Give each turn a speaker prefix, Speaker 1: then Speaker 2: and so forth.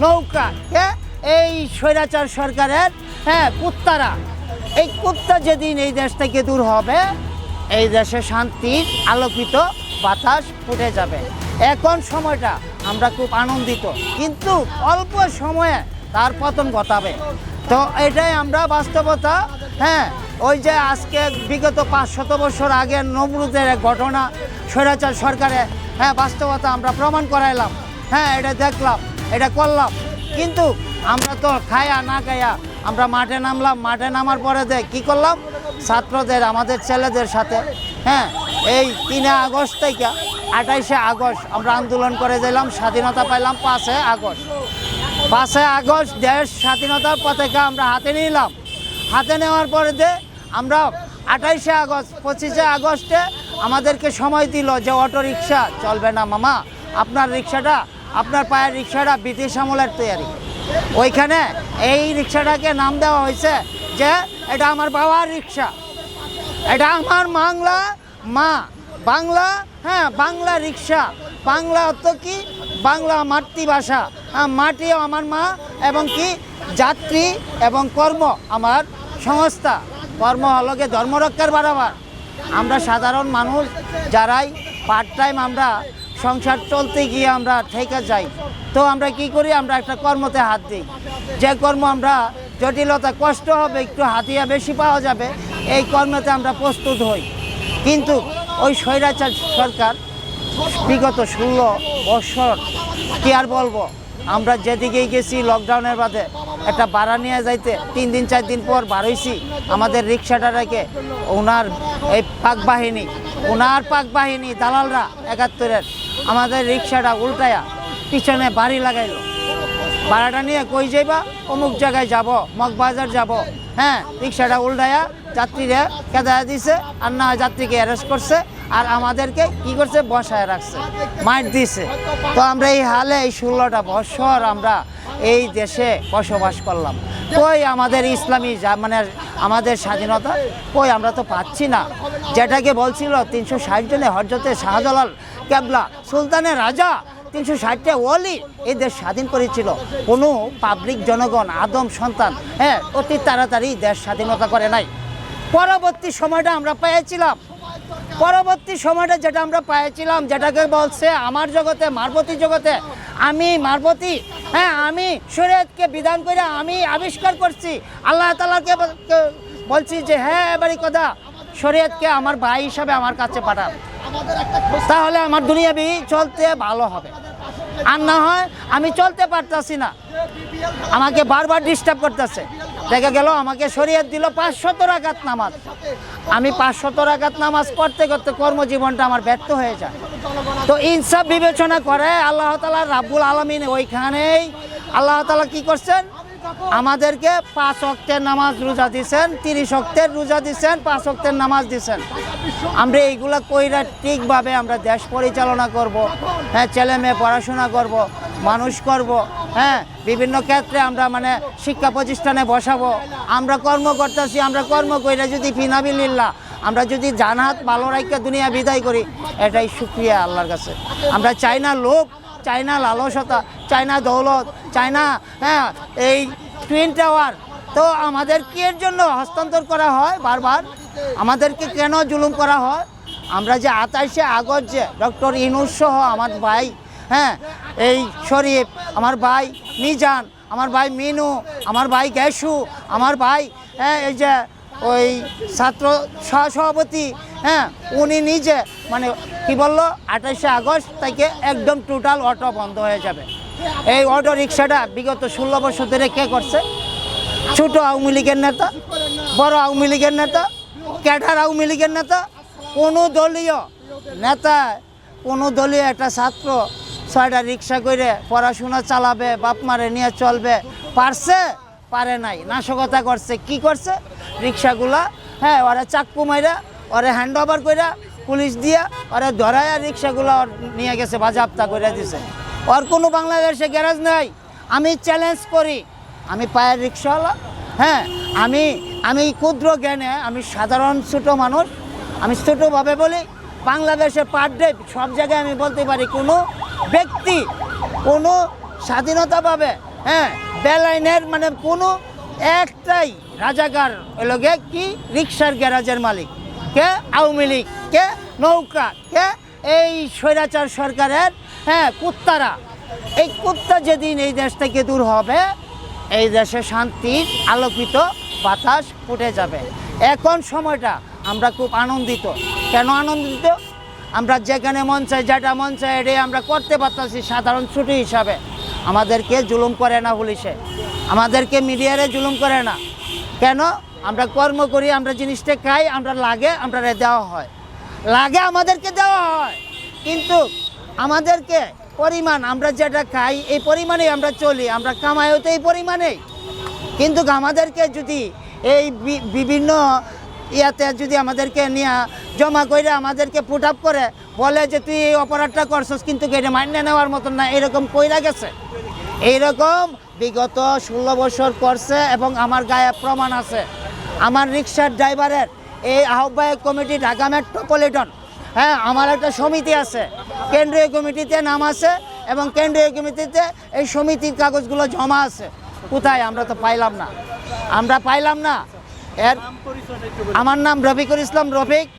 Speaker 1: নৌকা এই স্বৈরাচার সরকারের কুত্তারা। এই কুত্তা যেদিন এই দেশ থেকে দূর হবে, এই দেশে শান্তির আলোকিত বাতাস ফুটে যাবে। এখন সময়টা আমরা খুব আনন্দিত, কিন্তু অল্প সময়ে তার পতন ঘটাবে। তো এটাই আমরা বাস্তবতা। ওই যে আজকে বিগত 500 বছর আগের নমরুদের এক ঘটনা, স্বৈরাচার সরকারে বাস্তবতা আমরা প্রমাণ করাইলাম। এটা দেখলাম, এটা করলাম, কিন্তু আমরা তো খায়া না খায়া আমরা মাঠে নামলাম। মাঠে নামার পরে কী করলাম, ছাত্রদের, আমাদের ছেলেদের সাথে এই 3 আগস্ট থেকে 28শে আগস্ট আমরা আন্দোলন করে দিলাম। স্বাধীনতা পাইলাম 5 আগস্ট। 5 আগস্ট দেশ স্বাধীনতার পতাকা আমরা হাতে নিলাম। হাতে নেওয়ার পরে আমরা 28শে আগস্ট, 25শে আগস্টে আমাদেরকে সময় দিল যে অটো রিক্সা চলবে না মামা, আপনার রিক্সাটা, আপনার পায়ের রিক্সাটা ব্রিটিশ আমলের তৈরি। ওইখানে এই রিক্সাটাকে নাম দেওয়া হয়েছে যে এটা আমার বাবার রিক্সা, এটা আমার বাংলা মা, বাংলা বাংলা রিক্সা। বাংলা অর্থ কি? বাংলা মাতৃভাষা, মাটিও আমার মা, এবং কি যাত্রী এবং কর্ম আমার সংস্থা। কর্ম হলো গিয়ে ধর্ম রক্ষার বাড়াবার। আমরা সাধারণ মানুষ যারাই পার্ট টাইম আমরা সংসার চলতে গিয়ে আমরা থেকে যাই, তো আমরা কি করি, আমরা একটা কর্মতে হাত দিই। যে কর্ম আমরা জটিলতা, কষ্ট হবে, একটু হাতিয়া বেশি পাওয়া যাবে, এই কর্মতে আমরা প্রস্তুত হই। কিন্তু ওই স্বৈরাচার সরকার বিগত 16 বছর, কি আর বলবো, আমরা যেদিকেই গেছি লকডাউনের বাদে একটা ভাড়া নিয়ে যাইতে 3 দিন 4 দিন পর বার হইছি। আমাদের রিক্সাটা রেখে ওনার এই পাক বাহিনী দালালরা 71-এর আমাদের রিক্সাটা উল্টায়া পিছনে বাড়ি লাগাইলো। ভাড়াটা নিয়ে কই যাইবা, অমুক জায়গায় যাব, মগবাজার যাব। রিক্সাটা উল্টায়া যাত্রীরা কেদায়া দিছে, আর না যাত্রীকে অ্যারেস্ট করছে, আর আমাদেরকে কি করছে, বসায় রাখছে, মাইট দিছে। তো আমরা এই হালে এই 16টা বছর আমরা এই দেশে বসবাস করলাম। কই আমাদের ইসলামী মানে আমাদের স্বাধীনতা কই, আমরা তো পাচ্ছি না। যেটাকে বলছিল 360 জনে হযরতে শাহজালাল কেবলা সুলতানের রাজা, 360টা ওলি এই দেশ স্বাধীন করেছিল। কোনো পাবলিক জনগণ, আদম সন্তান অতি তাড়াতাড়ি দেশ স্বাধীনতা করে নাই। পরবর্তী সময়টা আমরা পেয়েছিলাম, যেটা আমরা পেয়েছিলাম, যেটাকে বলছে আমার জগতে, মারবতী জগতে। আমি মারবতী, আমি শরীয়তকে বিধান করে আমি আবিষ্কার করছি। আল্লাহ তাআলাকে বলছি যে এবারই কথা, শরীয়তকে আমার ভাই হিসাবে আমার কাছে পাঠান, তাহলে আমার দুনিয়াবি চলতে ভালো হবে। আর না হয় আমি চলতে পারতাছি না, আমাকে বারবার ডিস্টার্ব করতেছে। দেখা গেল আমাকে শরীয়ত দিল 500 রাকাত নামাজ, আমি 500 রাকাত নামাজ করতে করতে কর্মজীবনটা আমার ব্যর্থ হয়ে যায়। তো ইনসাফ বিবেচনা করে আল্লাহ তাআলা রাব্বুল আলামিন, ওইখানেই আল্লাহ তাআলা কি করছেন, আমাদেরকে 5 ওয়াক্তের নামাজ রোজা দিছেন, 30 ওয়াক্তের রোজা দিছেন, 5 ওয়াক্তের নামাজ দিছেন। আমরা এইগুলা কইরা ঠিকভাবে আমরা দেশ পরিচালনা করব, ছেলে মেয়ে পড়াশোনা করব, মানুষ করব, বিভিন্ন ক্ষেত্রে আমরা মানে শিক্ষা প্রতিষ্ঠানে বসাবো। আমরা কর্ম করতেছি, আমরা কর্ম কইরা যদি ফিনাবিলিল্লাহ, আমরা যদি জানাত ভালো রাখা দুনিয়া বিদায় করি, এটাই শুকরিয়া আল্লাহর কাছে। আমরা চাই না লোভ, চাই না লালসতা, চাই না দৌলত, চাই না এই টুইন টাওয়ার। তো আমাদের কি এর জন্য হস্তান্তর করা হয় বারবার, আমাদেরকে কেন জুলুম করা হয়? আমরা যে 28শে আগস্ট যে ডক্টর ইউনূস সহ আমার ভাই, এই শরীফ, আমার ভাই মিজান, আমার ভাই মিনু, আমার ভাই গ্যাসু, আমার ভাই এই যে ওই ছাত্র সহসভাপতি, উনি নিজে মানে কি বললো, 28শে আগস্ট থেকে একদম টোটাল অটো বন্ধ হয়ে যাবে। এই অটো রিক্সাটা বিগত 16 বছর ধরে কে করছে? ছোট আওয়ামী লীগের নেতা, বড় আওয়ামী লীগের নেতা, ক্যাডার আওয়ামী লীগের নেতা, কোনো দলীয় একটা ছাত্র 6টা রিক্সা করে পড়াশোনা চালাবে, বাপ মারে নিয়ে চলবে, পারে নাই, নাশকতা করছে। কি করছে? রিক্সাগুলা ওরা চাক্কু মাইরা, ওরা হ্যান্ড ওভার করে পুলিশ দিয়া ওরা ধরাইয়া রিক্সাগুলো নিয়ে গেছে, বাজেয়াপ্ত করে দিছে। ওর কোনো বাংলাদেশে গ্যারেজ নাই। আমি চ্যালেঞ্জ করি, আমি পায়ের রিক্সাওয়ালা, আমি ক্ষুদ্র জ্ঞানে, আমি সাধারণ ছোটো মানুষ, আমি ছোটোভাবে বলি, বাংলাদেশে পার ডে সব জায়গায় আমি বলতে পারি কোনো ব্যক্তি কোনো স্বাধীনতা পাবে হ্যাঁ বেলাইনের মানে কোনো একটাই রাজাকার এলোকে কি রিক্সার গ্যারাজের মালিক কে আওয়ামী লীগ কে নৌকা কে এই স্বৈরাচার সরকারের কুত্তারা। এই কুত্তা যেদিন এই দেশ থেকে দূর হবে এই দেশে শান্তির আলোকিত বাতাস ফুটে যাবে। এখন সময়টা আমরা খুব আনন্দিত। কেন আনন্দিত? আমরা যেখানে মন চাই যেটা মন চাই এটাই আমরা করতে পারতেছি সাধারণ ছুটি হিসাবে। আমাদেরকে জুলুম করে না পুলিশে, আমাদেরকে মিডিয়ারে জুলুম করে না। কেন? আমরা কর্ম করি, আমরা জিনিসটা খাই, আমরা লাগে আমরা দেওয়া হয়, লাগে আমাদেরকে দেওয়া হয়, কিন্তু আমাদেরকে পরিমাণ আমরা যেটা খাই এই পরিমাণেই আমরা চলি, আমরা কামাইও তো এই পরিমাণেই। কিন্তু আমাদেরকে যদি এই বিভিন্ন ইয়াতে যদি আমাদেরকে নিয়ে জমা করে আমাদেরকে পুট আপ করে বলে যে তুই এই অপরাধটা করছস কিন্তু এটা মান্য নেওয়ার মতন না, এরকম কইরা গেছে। এইরকম বিগত 16 বছর করছে এবং আমার গায়ে প্রমাণ আছে। আমার রিক্সার ড্রাইভারের এই আহ্বায়ক কমিটি ঢাকা মেট্রোপলিটন, আমার একটা সমিতি আছে, কেন্দ্রীয় কমিটিতে নাম আছে এবং কেন্দ্রীয় কমিটিতে এই সমিতির কাগজগুলো জমা আছে। কোথায়? আমরা তো পাইলাম না, আমরা পাইলাম না। আমার নাম রফিকুল ইসলাম রফিক।